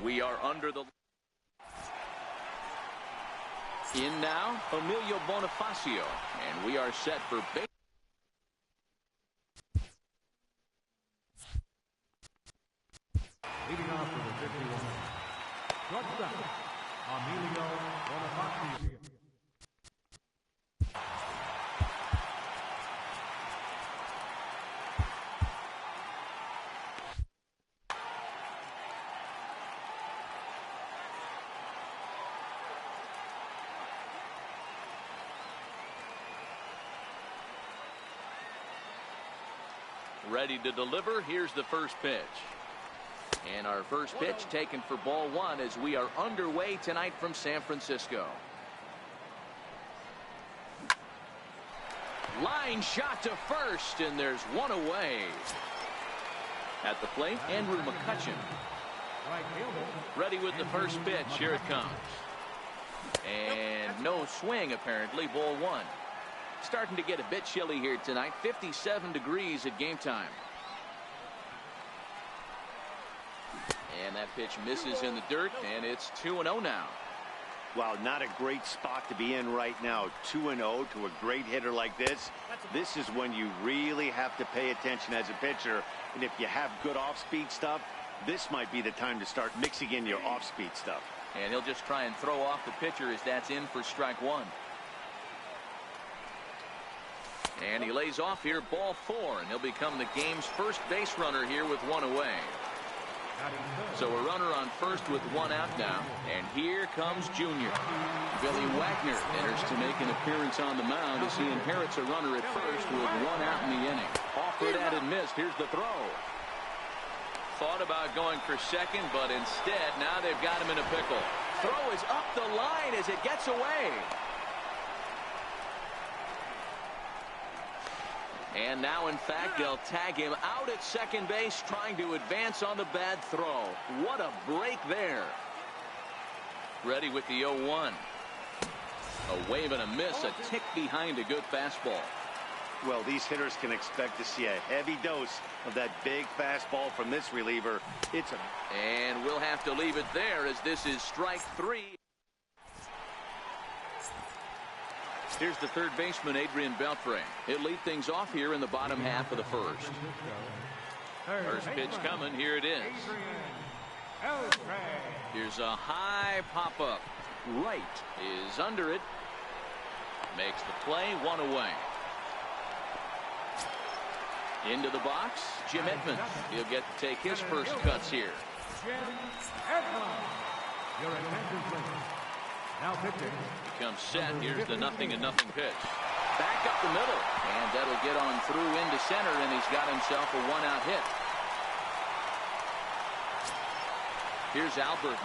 We are under the... In now, Emilio Bonifacio. And we are set for base. Leading off for the 51. Shortstop, Emilio Bonifacio. Ready to deliver. Here's the first pitch. And our first pitch taken for ball one as we are underway tonight from San Francisco. Line shot to first, and there's one away. At the plate, Andrew McCutchen. Ready with the first pitch. Here it comes. And no swing, apparently. Ball one. Starting to get a bit chilly here tonight. 57 degrees at game time. And that pitch misses in the dirt, and it's 2-0 now. Wow, not a great spot to be in right now. 2-0 to a great hitter like this. This is when you really have to pay attention as a pitcher. And if you have good off-speed stuff, this might be the time to start mixing in your off-speed stuff. And he'll just try and throw off the pitcher as that's in for strike one. And he lays off here, ball four, and he'll become the game's first base runner here with one away. So a runner on first with one out now, and here comes Junior. Billy Wagner enters to make an appearance on the mound as he inherits a runner at first with one out in the inning. Offered at and missed. Here's the throw. Thought about going for second, but instead now they've got him in a pickle. Throw is up the line as it gets away. And now, in fact, they'll tag him out at second base, trying to advance on the bad throw. What a break there. Ready with the 0-1. A wave and a miss, a tick behind a good fastball. Well, these hitters can expect to see a heavy dose of that big fastball from this reliever. And we'll have to leave it there as this is strike three. Here's the third baseman, Adrian Beltre. He'll lead things off here in the bottom half of the first. First pitch coming. Here it is. Here's a high pop-up. Right is under it. Makes the play, one away. Into the box, Jim Edmonds. He'll get to take his first cuts here. Your attention, please. Now pitching. Becomes set. Here's the 0-0 pitch. Back up the middle. And that'll get on through into center, and he's got himself a one-out hit. Here's Albert.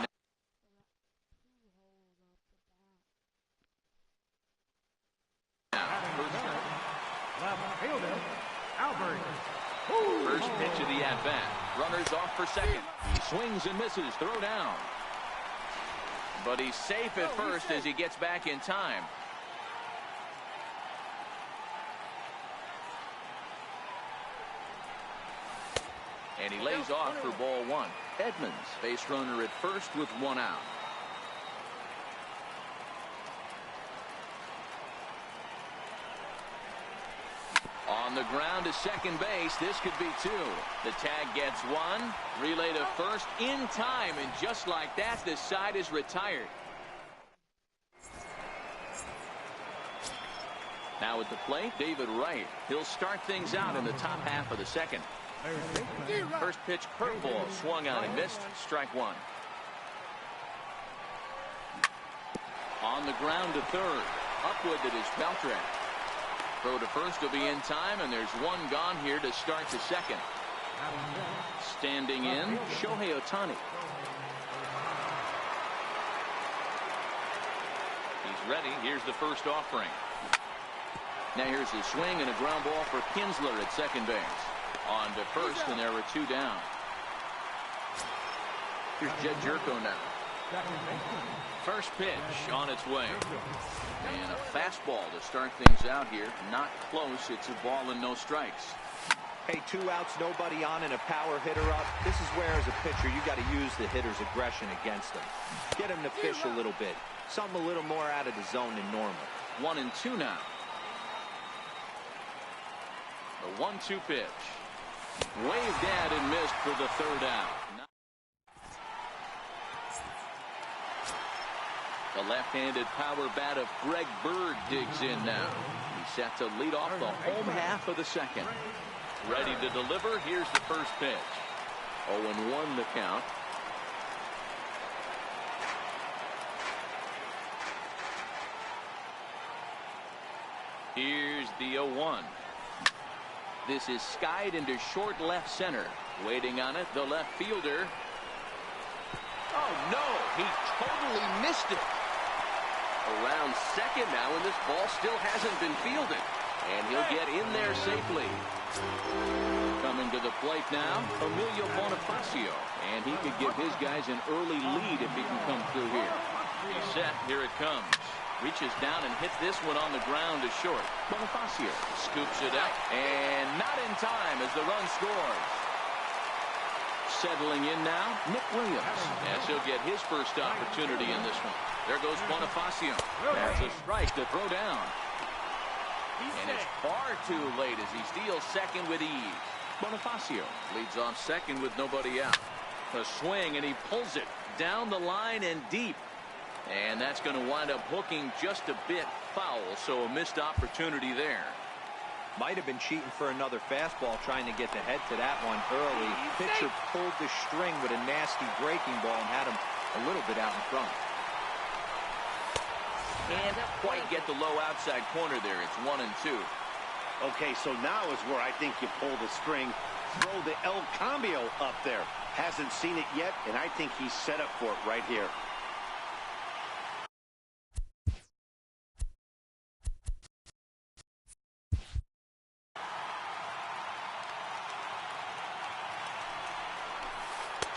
First pitch of the at-bat. Runners off for second. He swings and misses. Throw down. But he's safe at first as he gets back in time. And he lays off for ball one. Edmonds, base runner at first with one out. On the ground to second base. This could be two. The tag gets one. Relay to first in time. And just like that, the side is retired. Now at the plate, David Wright. He'll start things out in the top half of the second. First pitch curveball swung on and missed. Strike one. On the ground to third. Upwood it is Beltre. Throw to first will be in time, and there's one gone here to start the second. Standing in, Shohei Ohtani. He's ready. Here's the first offering. Now here's the swing and a ground ball for Kinsler at second base. On to first, and there were two down. Here's Jed Jerko now. First pitch on its way. And a fastball to start things out here. Not close. It's a ball and no strikes. Hey, 2 outs, nobody on, and a power hitter up. This is where, as a pitcher, you got to use the hitter's aggression against them. Get him to fish a little bit. Something a little more out of the zone than normal. 1-2 now. The 1-2 pitch. Waved at and missed for the 3rd out. The left-handed power bat of Greg Bird digs in now. He's set to lead off the home half of the 2nd. Ready to deliver. Here's the first pitch. 0-1 the count. Here's the 0-1. This is skied into short left center. Waiting on it, the left fielder. Oh, no, he totally missed it. Around second now, and this ball still hasn't been fielded. And he'll get in there safely. Coming to the plate now, Emilio Bonifacio. And he could give his guys an early lead if he can come through here. He's set. Here it comes. Reaches down and hits this one on the ground to short. Bonifacio scoops it up. And not in time as the run scores. Settling in now, Nick Williams. As he'll get his first opportunity in this one. There goes Bonifacio. That's a strike to throw down. And it's far too late as he steals second with ease. Bonifacio leads off second with nobody out. A swing, and he pulls it down the line and deep. And that's going to wind up hooking just a bit foul, so a missed opportunity there. Might have been cheating for another fastball, trying to get the head to that one early. Pitcher pulled the string with a nasty breaking ball and had him a little bit out in front. Can't quite get the low outside corner there. It's 1-2. Okay, so now is where I think you pull the string. Throw the El Cambio up there. Hasn't seen it yet, and I think he's set up for it right here.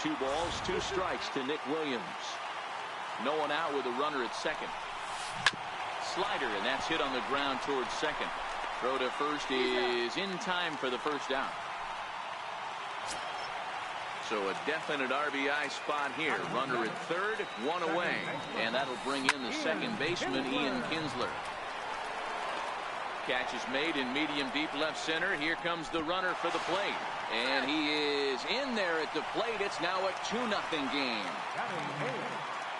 Two balls, 2 strikes to Nick Williams. No one out with a runner at second. Slider, and that's hit on the ground towards second. Throw to first is in time for the first out. So a definite RBI spot here. Runner at third, 1 away. And that'll bring in the second baseman, Ian Kinsler. Catch is made in medium deep left center. Here comes the runner for the plate. And he is in there at the plate. It's now a 2-0 game.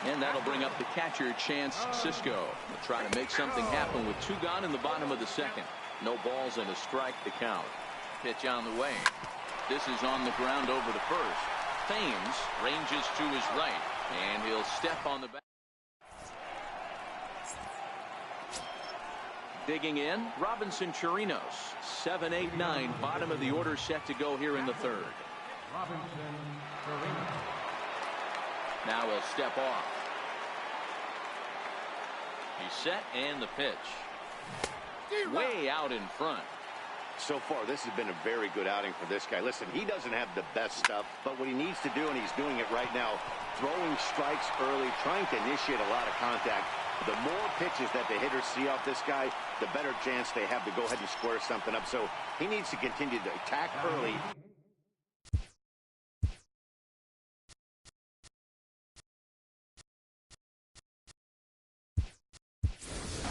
And that'll bring up the catcher, Chance Sisco. Will try to make something happen with 2 gone in the bottom of the 2nd. No balls and a strike to count. Pitch on the way. This is on the ground over to first. Thames ranges to his right. And he'll step on the back. Digging in, Robinson Chirinos. 7, 8, 9. Bottom of the order set to go here in the 3rd. Robinson Chirinos. Now he'll step off. He's set, and the pitch. Way out in front. So far, this has been a very good outing for this guy. Listen, he doesn't have the best stuff, but what he needs to do, and he's doing it right now, throwing strikes early, trying to initiate a lot of contact. The more pitches that the hitters see off this guy, the better chance they have to go ahead and square something up. So he needs to continue to attack early.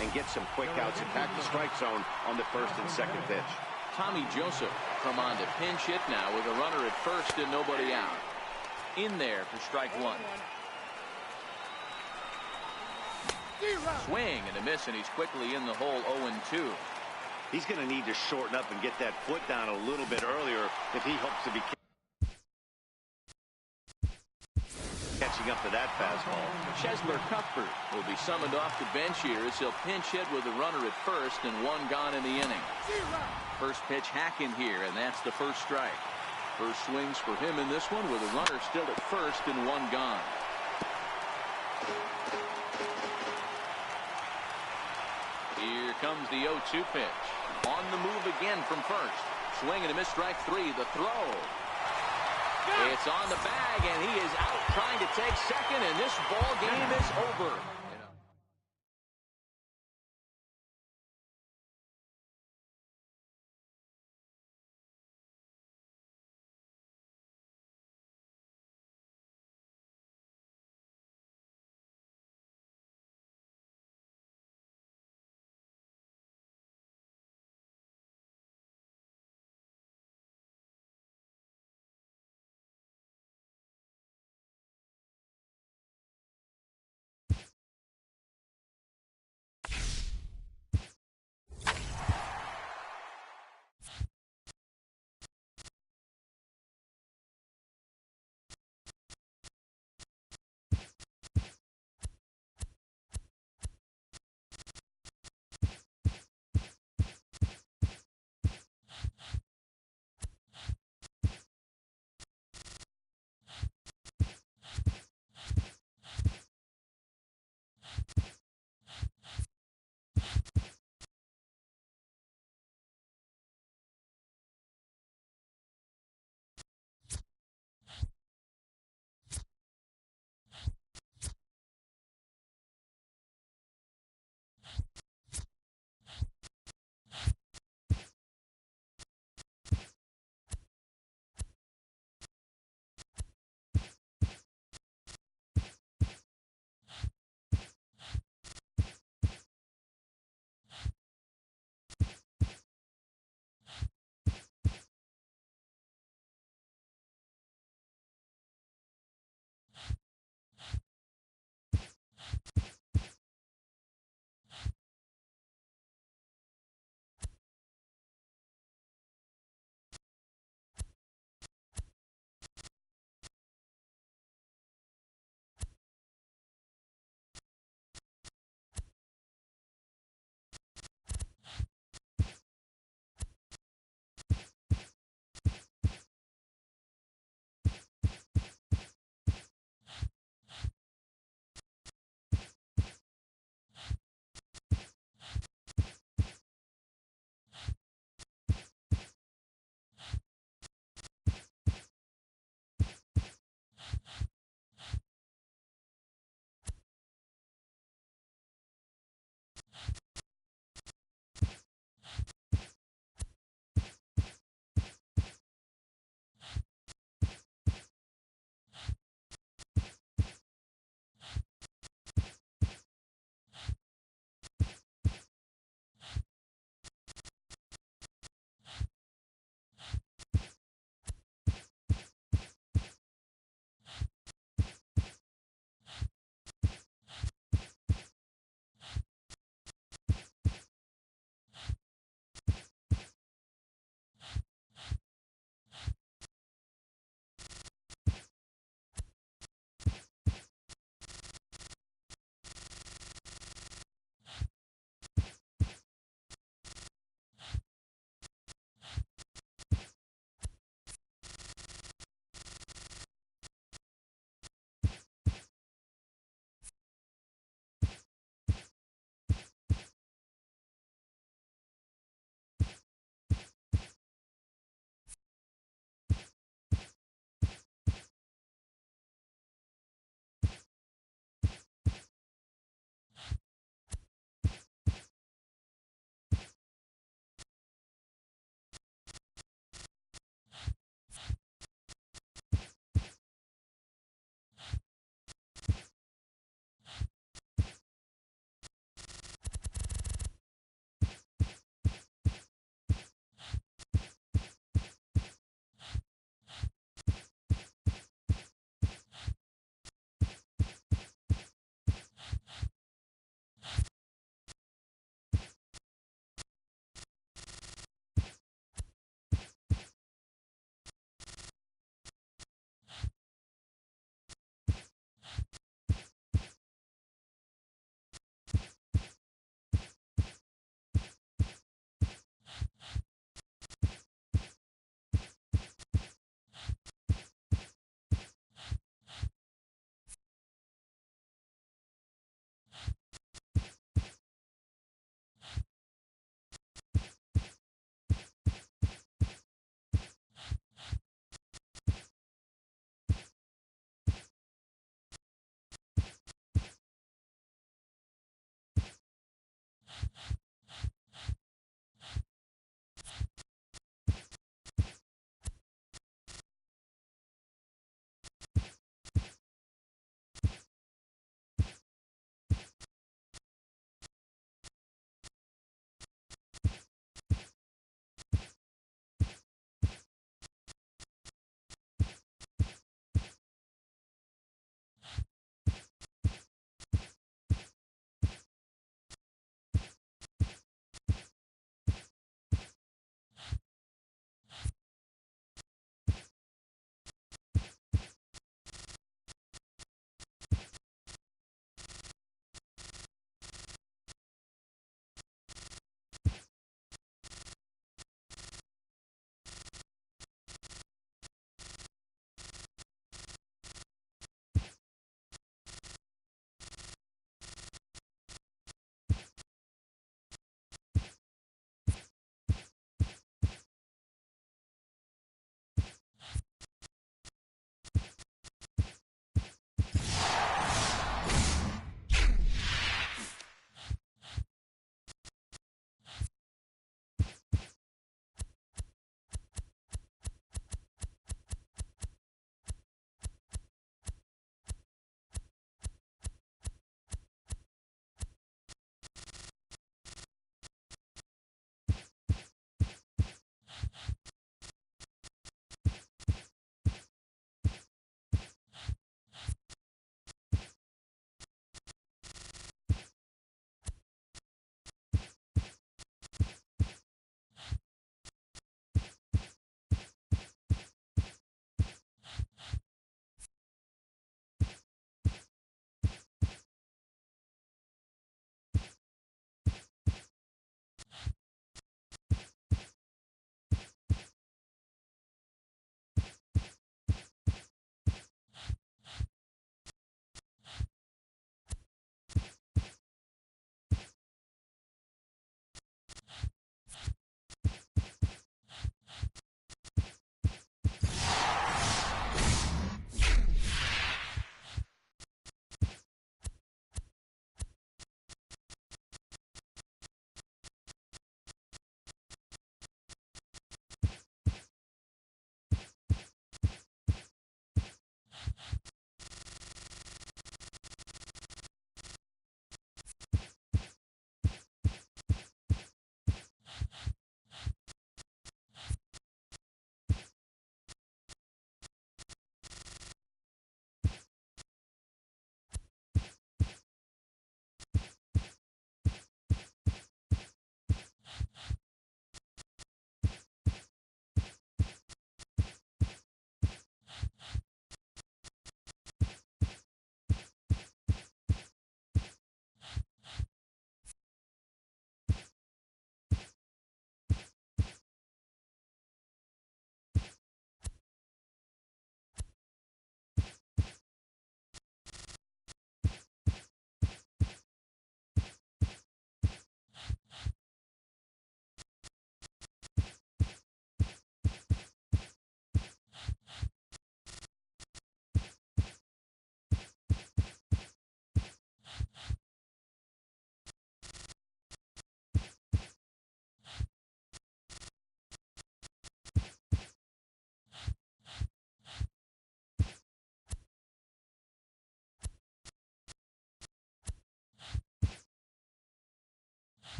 And get some quick outs, attack the strike zone on the first and second pitch. Tommy Joseph come on to pinch hit now with a runner at first and nobody out. In there for strike 1. Swing and a miss, and he's quickly in the hole. 0-2. He's going to need to shorten up and get that foot down a little bit earlier if he hopes to be catching up to that fastball. Chesler Cuthbert will be summoned off the bench here as he'll pinch hit with a runner at first and 1 gone in the inning. First pitch hack in here, and that's the first strike. First swings for him in this one with a runner still at first and 1 gone. Here comes the 0-2 pitch. On the move again from first. Swing and a miss, strike 3. The throw. It's on the bag, and he is out trying to take second, and this ball game is over.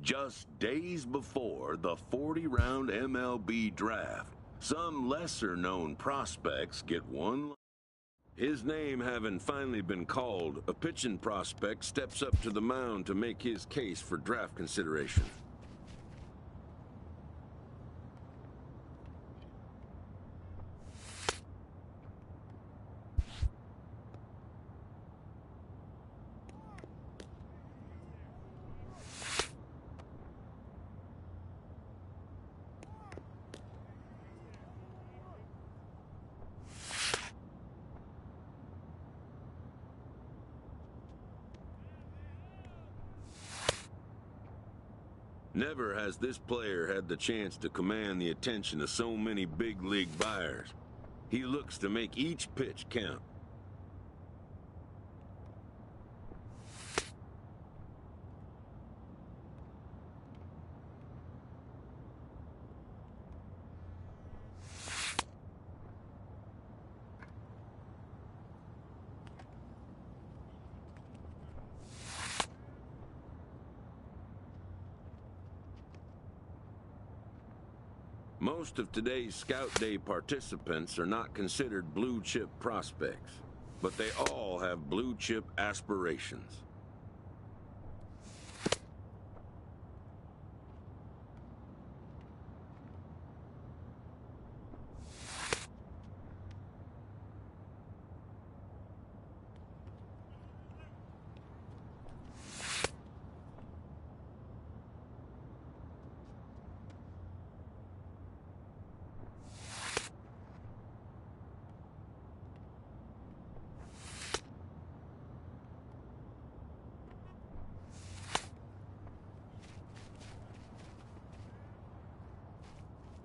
Just days before the 40-round MLB draft, some lesser-known prospects get one. His name having finally been called, a pitching prospect steps up to the mound to make his case for draft consideration. Never has this player had the chance to command the attention of so many big league buyers. He looks to make each pitch count. Most of today's Scout Day participants are not considered blue-chip prospects, but they all have blue-chip aspirations.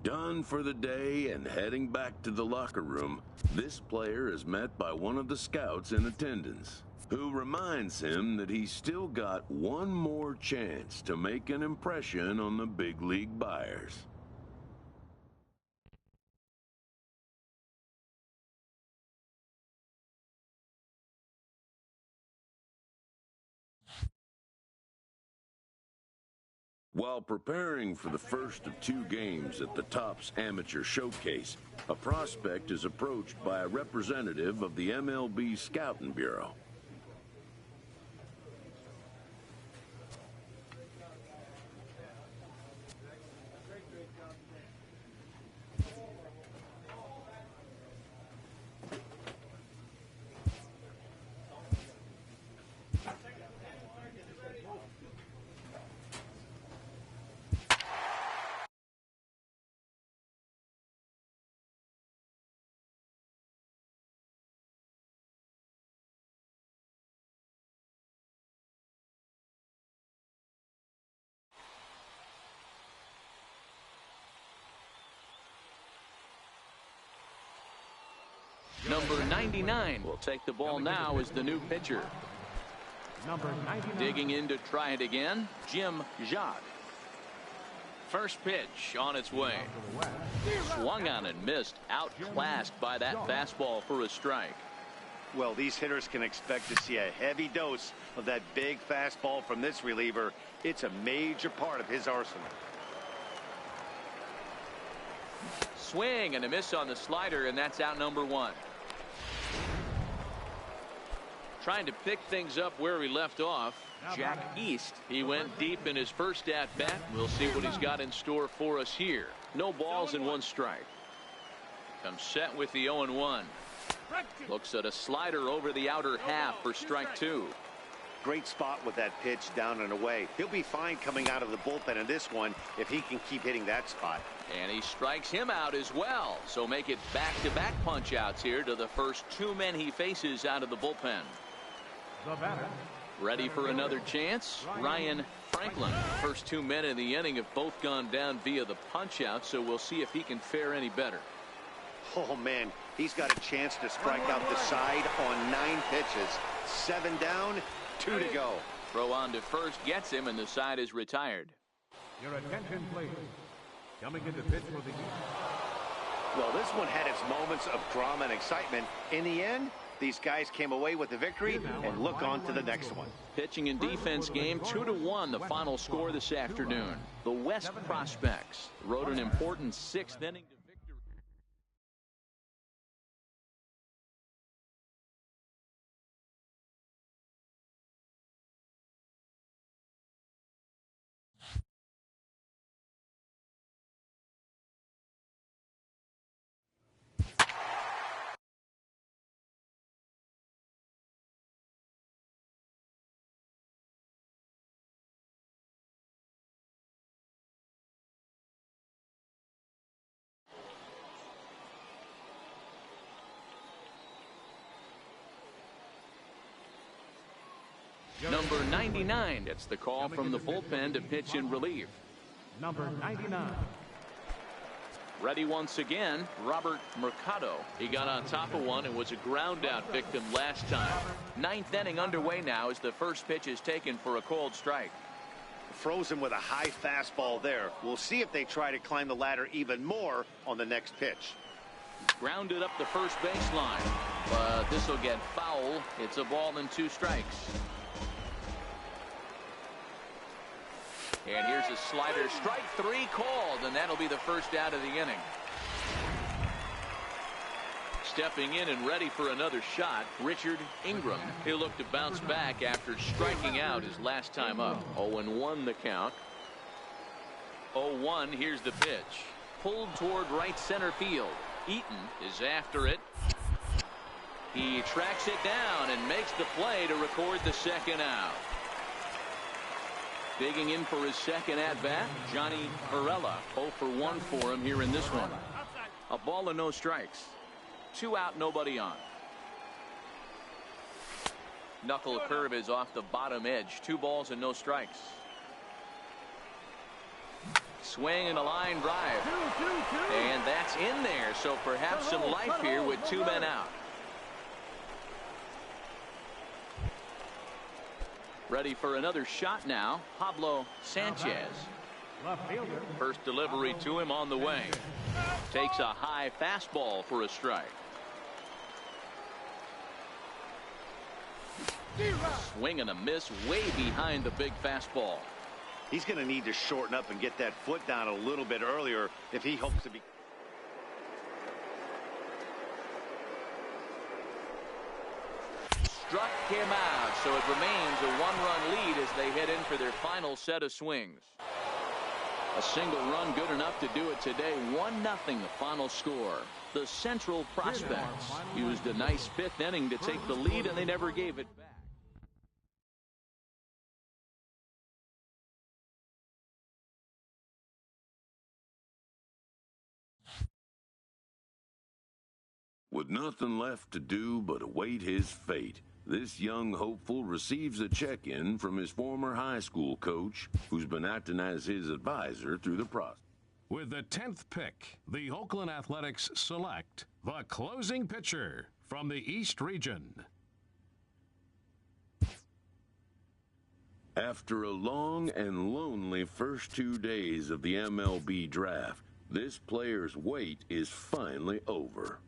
Done for the day and heading back to the locker room, this player is met by one of the scouts in attendance, who reminds him that he's still got one more chance to make an impression on the big league buyers. While preparing for the first of 2 games at the Topps Amateur Showcase, a prospect is approached by a representative of the MLB Scouting Bureau. Number 99 will take the ball now as the new pitcher. Number 99. Digging in to try it again, Jim Jacques. First pitch on its way. Swung on and missed, outclassed by that fastball for a strike. Well, these hitters can expect to see a heavy dose of that big fastball from this reliever. It's a major part of his arsenal. Swing and a miss on the slider, and that's out number 1. Trying to pick things up where we left off, Jack East. He went deep in his first at-bat. We'll see what he's got in store for us here. No balls and 1 strike. Comes set with the 0-1. Looks at a slider over the outer half for strike 2. Great spot with that pitch down and away. He'll be fine coming out of the bullpen in this one if he can keep hitting that spot. And he strikes him out as well. So make it back-to-back punch-outs here to the first 2 men he faces out of the bullpen. The batter. Ready for another chance? Ryan Franklin. First 2 men in the inning have both gone down via the punch-out, so we'll see if he can fare any better. Oh, man, he's got a chance to strike out the side on 9 pitches. 7 down, 2 to go. Throw on to first gets him, and the side is retired. Your attention, please. Coming into pitch for the Well, this one had its moments of drama and excitement. In the end, These guys came away with the victory and look on to the next one. Pitching and defense game 2-1, the final score this afternoon. The West Prospects rode an important 6th inning to victory. Number 99 gets the call from the bullpen to pitch in relief. Number 99. Ready once again, Robert Mercado. He got on top of one and was a ground out victim last time. 9th inning underway now as the first pitch is taken for a cold strike. Frozen with a high fastball there. We'll see if they try to climb the ladder even more on the next pitch. Grounded up the first baseline, but this will get foul. It's a ball and 2 strikes. And here's a slider, strike 3 called, and that'll be the first out of the inning. Stepping in and ready for another shot, Richard Ingram. He'll look to bounce back after striking out his last time up. 0-1 the count. 0-1, here's the pitch. Pulled toward right center field. Eaton is after it. He tracks it down and makes the play to record the second out. Digging in for his second at-bat, Johnny Urella. 0 for 1 for him here in this one. A ball and no strikes. 2 out, nobody on. Knuckle curve is off the bottom edge. 2 balls and no strikes. Swing and a line drive. And that's in there, so perhaps some life here with 2 men out. Ready for another shot now, Pablo Sanchez. First delivery to him on the way. Takes a high fastball for a strike. Swing and a miss way behind the big fastball. He's going to need to shorten up and get that foot down a little bit earlier if he hopes to be. Struck him out, so it remains a 1-run lead as they head in for their final set of swings. A single run good enough to do it today. 1-0 the final score. The Central Prospects used a nice 5th inning to take the lead, and they never gave it back. With nothing left to do but await his fate, this young hopeful receives a check-in from his former high school coach, who's been acting as his advisor through the process. With the 10th pick, the Oakland Athletics select the closing pitcher from the East Region. After a long and lonely first 2 days of the MLB draft, this player's wait is finally over.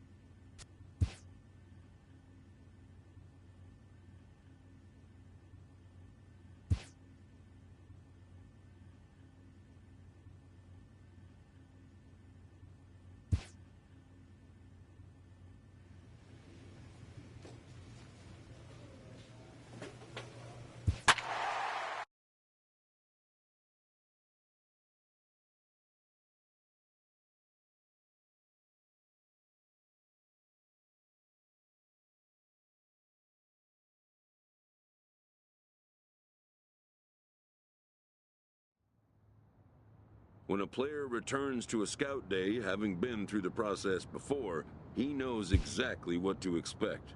When a player returns to a scout day, having been through the process before, he knows exactly what to expect.